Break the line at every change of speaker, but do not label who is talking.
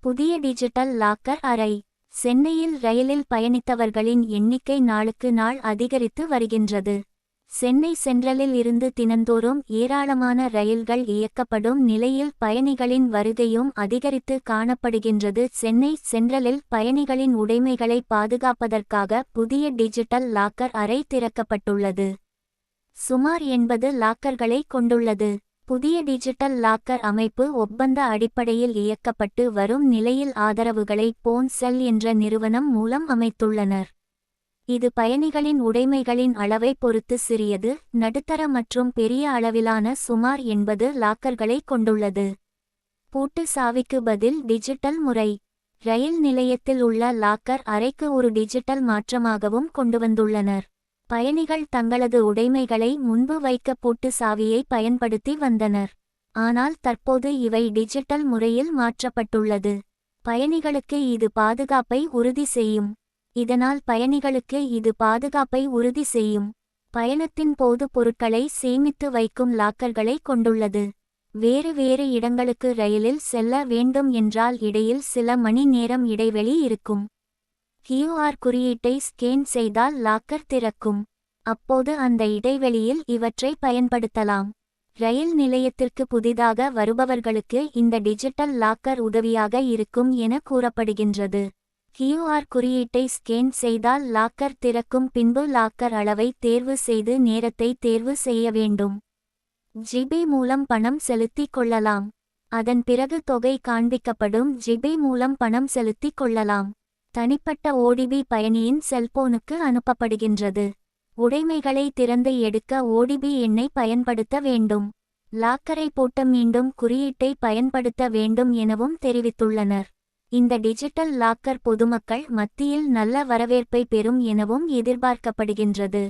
புதிய digital locker அறை. சென்னையில் ரயிலில் பயணித்தவர்களின் எண்ணிக்கை நாளுக்கு நாள் அதிகரித்து வருகின்றது. சென்னை சென்ட்ரலில் இருந்து தினந்தோறும் ஏராளமான ரயில்கள் இயக்கப்படும் நிலையில் பயணிகளின் வருகையும் அதிகரித்து காணப்படுகின்றது. சென்னை சென்ட்ரலில் பயணிகளின் உடைமைகளை பாதுகாப்பதற்காக புதிய டிஜிட்டல் லாக்கர் அறை திறக்கப்பட்டுள்ளது. சுமார் 80 லாக்கர்களை கொண்டுள்ளது. புதிய டிஜிட்டல் லாக்கர் அமைப்பு ஒப்பந்த அடிப்படையில் இயக்கப்பட்டு வரும் நிலையில் ஆதரவுகளை போன் செல் என்ற நிறுவனம் மூலம் அமைத்துள்ளனர். இது பயணிகளின் உடைமைகளின் அளவை பொறுத்து சிறியது, நடுத்தர மற்றும் பெரிய அளவிலான சுமார் 80 லாக்கர்களை கொண்டுள்ளது. பூட்டு சாவிக்கு பதில் டிஜிட்டல் முறை. ரயில் நிலையத்தில் உள்ள லாக்கர் அறைக்கு ஒரு டிஜிட்டல் மாற்றமாகவும் கொண்டுவந்துள்ளனர். பயணிகள் தங்களது உடைமைகளை முன்பு வைக்க பூட்டு சாவியை பயன்படுத்தி வந்தனர். ஆனால் தற்போது இவை டிஜிட்டல் முறையில் மாற்றப்பட்டுள்ளது. பயணிகளுக்கு இது பாதுகாப்பை உறுதி செய்யும். பயணத்தின் போது பொருட்களை சேமித்து வைக்கும் லாக்கர்களை கொண்டுள்ளது. வேறு வேறு இடங்களுக்கு ரயிலில் செல்ல வேண்டும் என்றால் இடையில் சில மணி நேரம் இடைவெளி இருக்கும். QR குறியீட்டை ஸ்கேன் செய்தால் லாக்கர் திறக்கும். அப்போது அந்த இடைவெளியில் இவற்றை பயன்படுத்தலாம். ரயில் நிலையத்திற்கு புதிதாக வருபவர்களுக்கு இந்த டிஜிட்டல் லாக்கர் உதவியாக இருக்கும் என கூறப்படுகின்றது. QR குறியீட்டை ஸ்கேன் செய்தால் லாக்கர் திறக்கும். பின்பு லாக்கர் அளவை தேர்வு செய்து நேரத்தை தேர்வு செய்ய வேண்டும். ஜிபே மூலம் பணம் செலுத்திக் கொள்ளலாம். அதன் பிறகு தொகை காண்பிக்கப்படும். ஜிபே மூலம் பணம் செலுத்திக் கொள்ளலாம். தனிப்பட்ட OTP பயணியின் செல்போனுக்கு அனுப்பப்படுகின்றது. உடைமைகளை திறந்து எடுக்க OTP எண்ணை பயன்படுத்த வேண்டும். லாக்கரை பூட்ட மீண்டும் குறியீட்டை பயன்படுத்த வேண்டும் எனவும் தெரிவித்துள்ளனர். இந்த டிஜிட்டல் லாக்கர் பொதுமக்கள் மத்தியில் நல்ல வரவேற்பை பெறும் எனவும் எதிர்பார்க்கப்படுகின்றது.